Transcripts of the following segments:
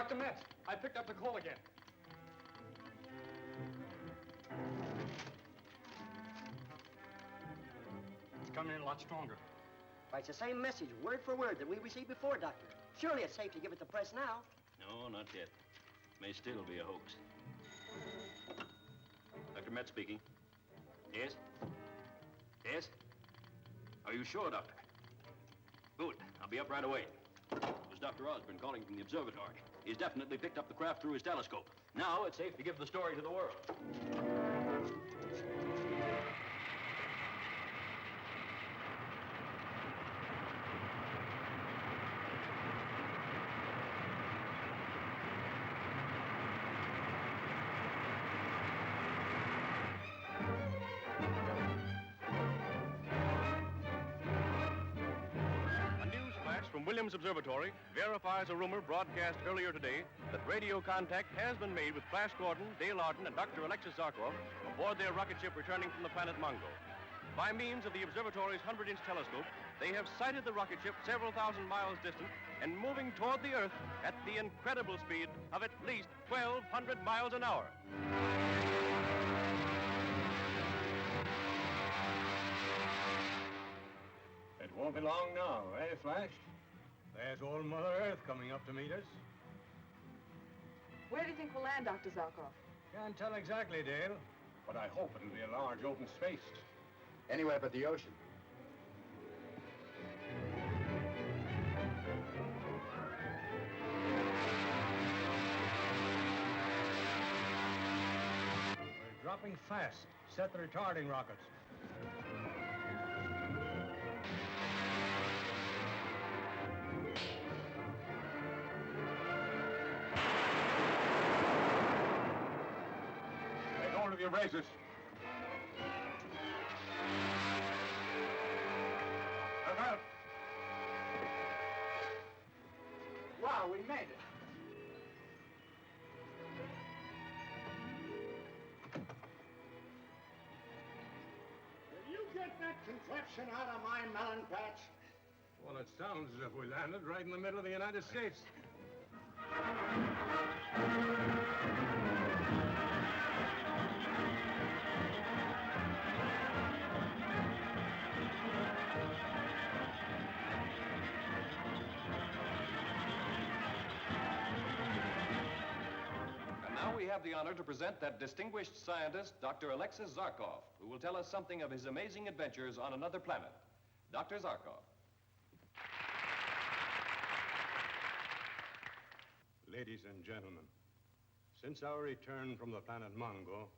Dr. Metz, I picked up the call again. It's coming in a lot stronger. Why, it's the same message, word for word, that we received before, Doctor. Surely it's safe to give it to press now. No, not yet. May still be a hoax. Dr. Metz speaking. Yes? Yes? Are you sure, Doctor? Good. I'll be up right away. It was Dr. Osborne calling from the observatory. He's definitely picked up the craft through his telescope. Now it's safe to give the story to the world. From Williams Observatory verifies a rumor broadcast earlier today that radio contact has been made with Flash Gordon, Dale Arden, and Dr. Alexis Zarkov aboard their rocket ship returning from the planet Mongo. By means of the observatory's 100-inch telescope, they have sighted the rocket ship several thousand miles distant and moving toward the Earth at the incredible speed of at least 1,200 miles an hour. It won't be long now, eh, Flash? There's old Mother Earth coming up to meet us. Where do you think we'll land, Dr. Zarkov? Can't tell exactly, Dale, but I hope it'll be a large open space. Anywhere but the ocean. We're dropping fast. Set the retarding rockets. Of your razors. Look out. Wow, we made it. Will you get that contraption out of my melon patch? Well, it sounds as if we landed right in the middle of the United States. We have the honor to present that distinguished scientist, Dr. Alexis Zarkov, who will tell us something of his amazing adventures on another planet. Dr. Zarkov. Ladies and gentlemen, since our return from the planet Mongo,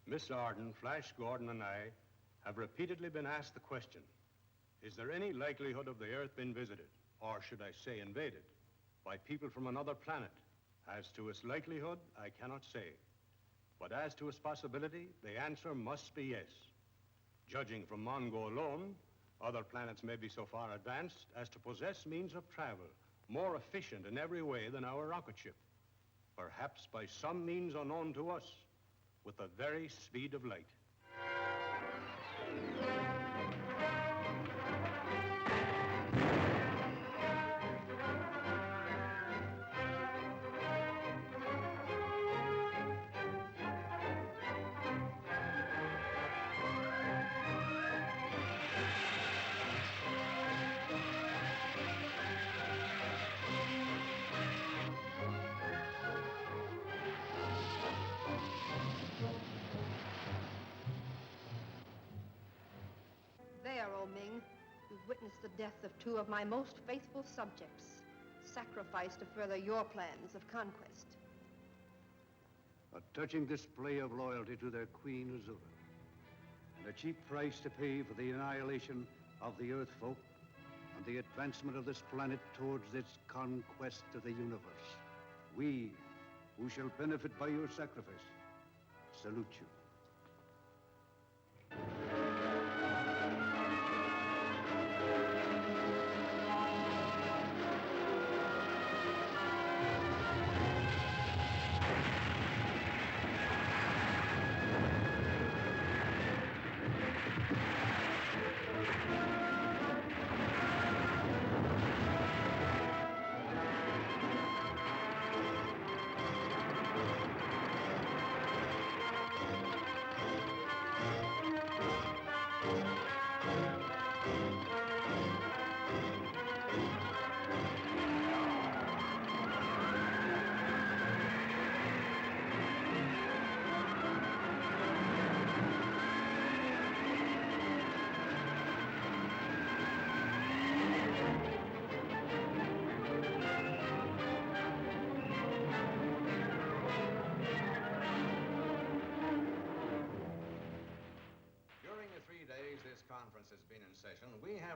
Miss Arden, Flash Gordon, and I have repeatedly been asked the question, is there any likelihood of the Earth being visited, or should I say invaded, by people from another planet? As to its likelihood, I cannot say. But as to its possibility, the answer must be yes. Judging from Mongo alone, other planets may be so far advanced as to possess means of travel more efficient in every way than our rocket ship. Perhaps by some means unknown to us, with the very speed of light. There, O Ming, you've witnessed the death of two of my most faithful subjects, sacrificed to further your plans of conquest. A touching display of loyalty to their queen, Azura, and a cheap price to pay for the annihilation of the Earth folk and the advancement of this planet towards its conquest of the universe. We, who shall benefit by your sacrifice, salute you.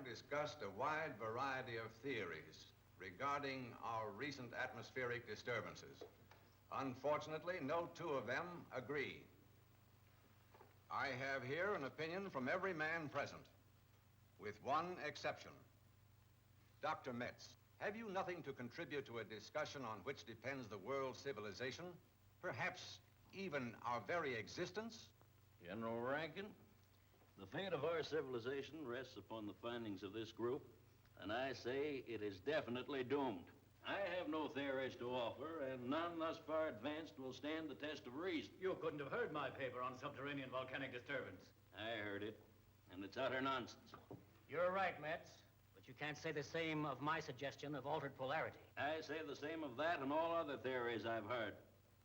have discussed a wide variety of theories regarding our recent atmospheric disturbances. Unfortunately, no two of them agree. I have here an opinion from every man present, with one exception. Dr. Metz, have you nothing to contribute to a discussion on which depends the world's civilization? Perhaps even our very existence? General Rankin, the fate of our civilization rests upon the findings of this group, and I say it is definitely doomed. I have no theories to offer, and none thus far advanced will stand the test of reason. You couldn't have heard my paper on subterranean volcanic disturbance. I heard it, and it's utter nonsense. You're right, Metz, but you can't say the same of my suggestion of altered polarity. I say the same of that and all other theories I've heard.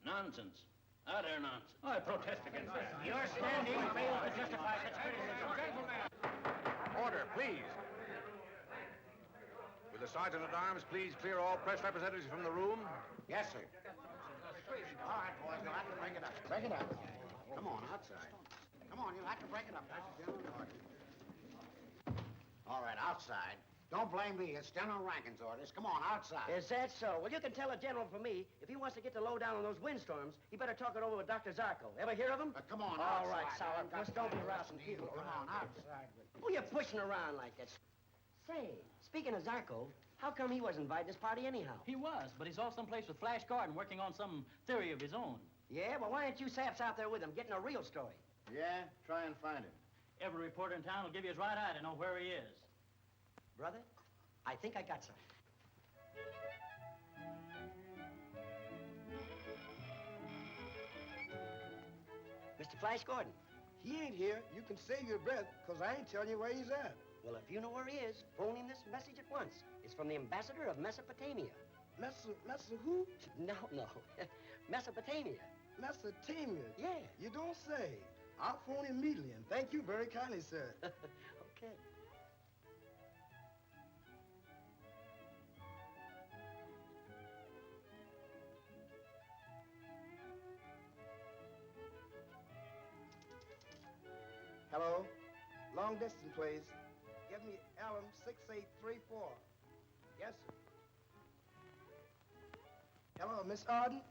Nonsense. Utter nonsense. I protest against that. Your standing fails to justify such criticism. Order, please. Will the Sergeant-at-Arms please clear all press representatives from the room? Yes, sir. All right, boys, you'll have to break it up. Break it up. Come on, outside. Come on, you'll have to break it up. That's the general order. All right, outside. Don't blame me. It's General Rankin's orders. Come on, outside. Is that so? Well, you can tell the general for me, if he wants to get the lowdown on those windstorms, he better talk it over with Dr. Zarko. Ever hear of him? Come on, All outside. right, sourpuss, don't be rousing people. Come on, outside. Who you pushing around like that? Say, speaking of Zarko, how come he wasn't invited to this party anyhow? He was, but he's off someplace with Flash Gordon working on some theory of his own. Yeah? Well, why aren't you saps out there with him, getting a real story? Yeah? Try and find him. Every reporter in town will give you his right eye to know where he is. Brother, I think I got something. Mr. Flash Gordon. He ain't here. You can save your breath, because I ain't telling you where he's at. Well, if you know where he is, phone him this message at once. It's from the ambassador of Mesopotamia. Messa who? No. Mesopotamia. Mesopotamia? Yeah. You don't say. I'll phone him immediately, and thank you very kindly, sir. Okay. Hello? Long distance, please. Give me Allen 6834. Yes, sir. Hello, Miss Arden?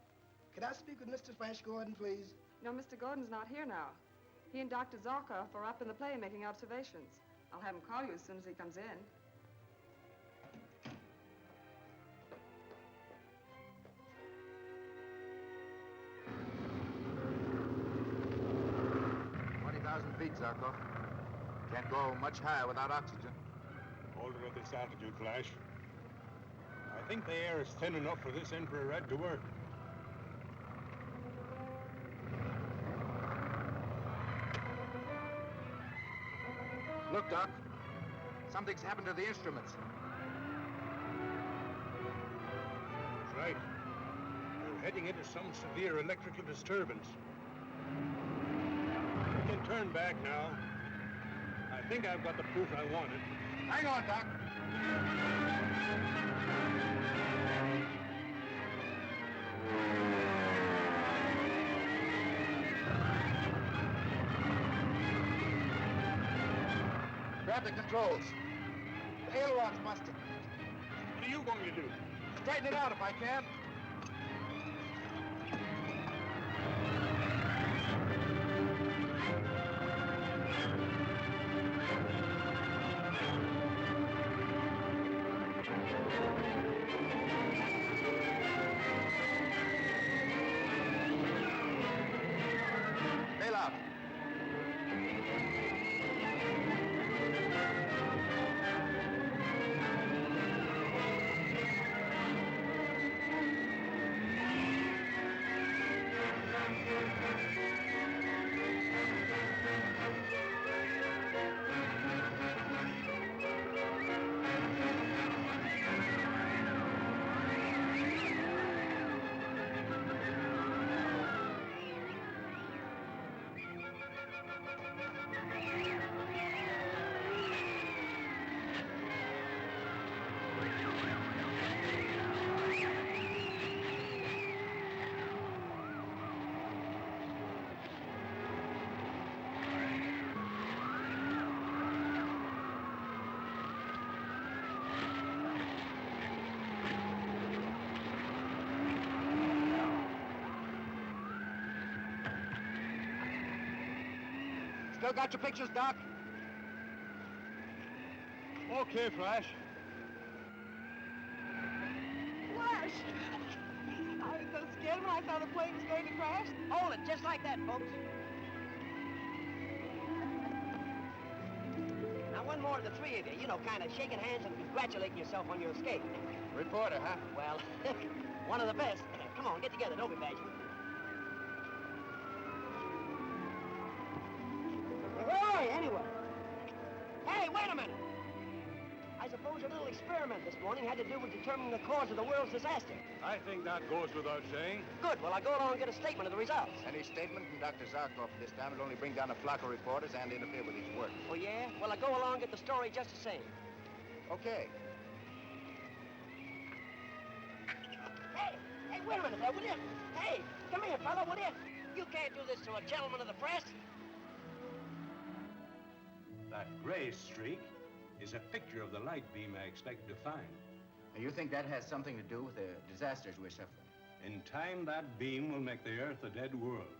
Could I speak with Mr. Flash Gordon, please? No, Mr. Gordon's not here now. He and Dr. Zarkoff are up in the play making observations. I'll have him call you as soon as he comes in. Feet, Zarkoff. Can't go much higher without oxygen. Hold it at this altitude, Flash. I think the air is thin enough for this infrared to work. Look, Doc. Something's happened to the instruments. That's right. We're heading into some severe electrical disturbance. We can turn back now. I think I've got the proof I wanted. Hang on, Doc. Grab the controls. The aileron's busted. What are you going to do? Straighten it out if I can. Bail out. Still got your pictures, Doc? Okay, Flash. Flash! I was so scared when I saw the plane was going to crash. Hold it, just like that, folks. Now, one more of the three of you, kind of shaking hands and congratulating yourself on your escape. Reporter, huh? Well, one of the best. Come on, get together, don't be bashful. Hey, anyway. Hey, wait a minute. I suppose your little experiment this morning had to do with determining the cause of the world's disaster. I think that goes without saying. Good. Well, I'll go along and get a statement of the results. Any statement from Dr. Zarkov this time will only bring down a flock of reporters and interfere with his work. Oh, yeah? Well, I'll go along and get the story just the same. Okay. Hey, wait a minute there, will you? Hey, come here, fella, will you? You can't do this to a gentleman of the press. That gray streak is a picture of the light beam I expected to find. You think that has something to do with the disasters we're suffering? In time, that beam will make the Earth a dead world.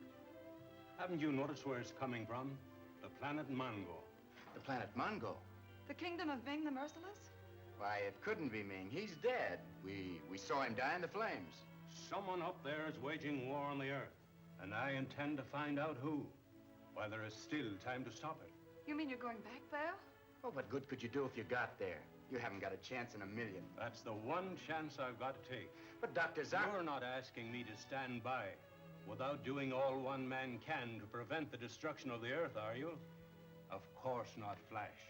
Haven't you noticed where it's coming from? The planet Mongo. The planet Mongo? The kingdom of Ming the Merciless? Why, it couldn't be Ming. He's dead. We saw him die in the flames. Someone up there is waging war on the Earth, and I intend to find out who, while there is still time to stop it. You mean you're going back there? Well, what good could you do if you got there? You haven't got a chance in a million. That's the one chance I've got to take. But Dr. Zark... You're not asking me to stand by without doing all one man can to prevent the destruction of the Earth, are you? Of course not, Flash.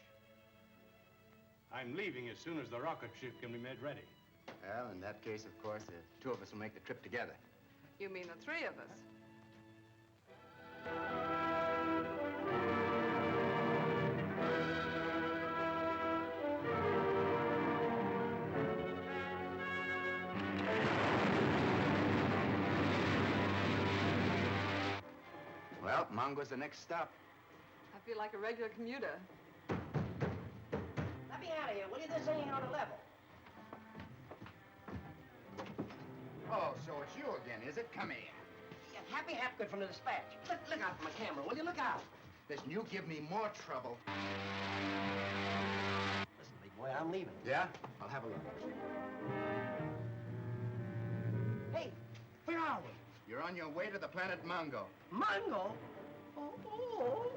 I'm leaving as soon as the rocket ship can be made ready. Well, in that case, of course, the two of us will make the trip together. You mean the three of us? Well, Mongo's the next stop. I feel like a regular commuter. Let me out of here, will you? This ain't on the level. Oh, so it's you again, is it? Come here. Yeah, Happy Hapgood from the Dispatch. Look out for my camera, will you? Look out. Listen, you give me more trouble. Listen, big boy, I'm leaving. Yeah? I'll have a look. Hey, where are we? You're on your way to the planet Mongo. Mongo? Oh.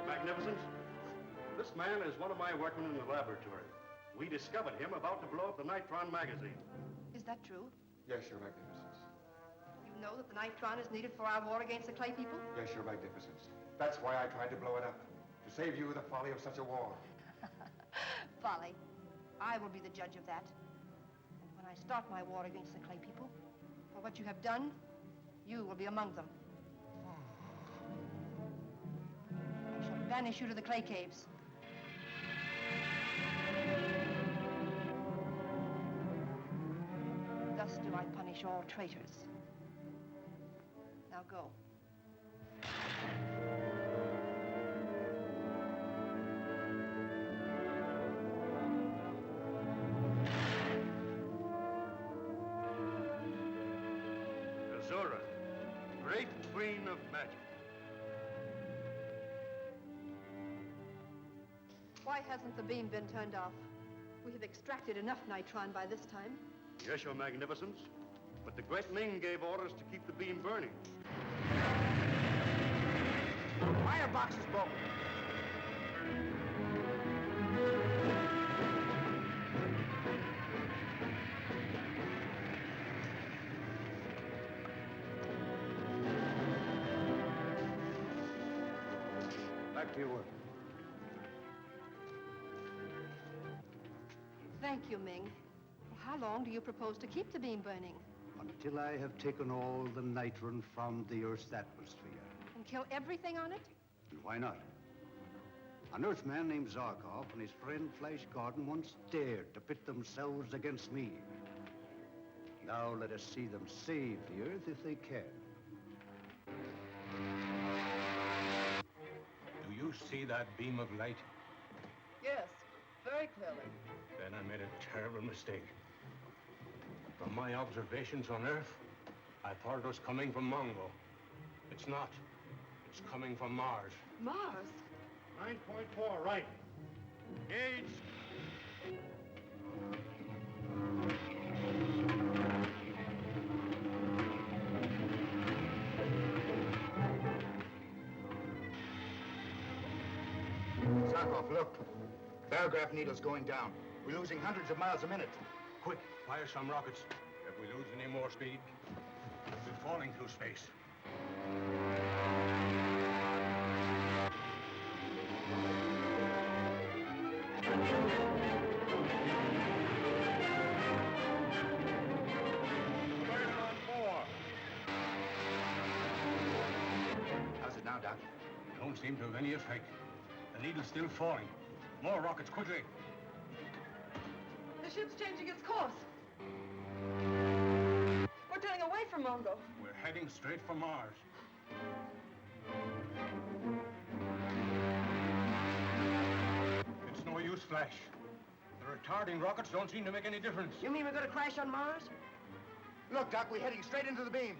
Magnificence, this man is one of my workmen in the laboratory. We discovered him about to blow up the Nitron magazine. Is that true? Yes, Your Magnificence. You know that the nitron is needed for our war against the clay people? Yes, Your Magnificence. That's why I tried to blow it up. To save you the folly of such a war. Folly. I will be the judge of that. And when I start my war against the clay people, for what you have done, you will be among them. I shall banish you to the clay caves. Thus do I punish all traitors. Now go. Azura, great queen of magic. Why hasn't the beam been turned off? We have extracted enough nitron by this time. Yes, Your Magnificence. But the great Ming gave orders to keep the beam burning. Firebox is broken. Back to your work. Thank you, Ming. How long do you propose to keep the beam burning? Until I have taken all the nitron from the Earth's atmosphere. And kill everything on it? And why not? An Earthman named Zarkov and his friend Flash Gordon once dared to pit themselves against me. Now let us see them save the Earth if they can. Do you see that beam of light? Yes, very clearly. Then I made a terrible mistake. From my observations on Earth, I thought it was coming from Mongo. It's not. It's coming from Mars. Mars? 9.4, right. Gauge. Zarkov, look. Barograph needle's going down. We're losing hundreds of miles a minute. Quick, fire some rockets. If we lose any more speed, we're falling through space. How's it now, Doc? Don't seem to have any effect. The needle's still falling. More rockets, quickly. The ship's changing its course. We're turning away from Mongo. We're heading straight for Mars. It's no use, Flash. The retarding rockets don't seem to make any difference. You mean we're going to crash on Mars? Look, Doc, we're heading straight into the beam.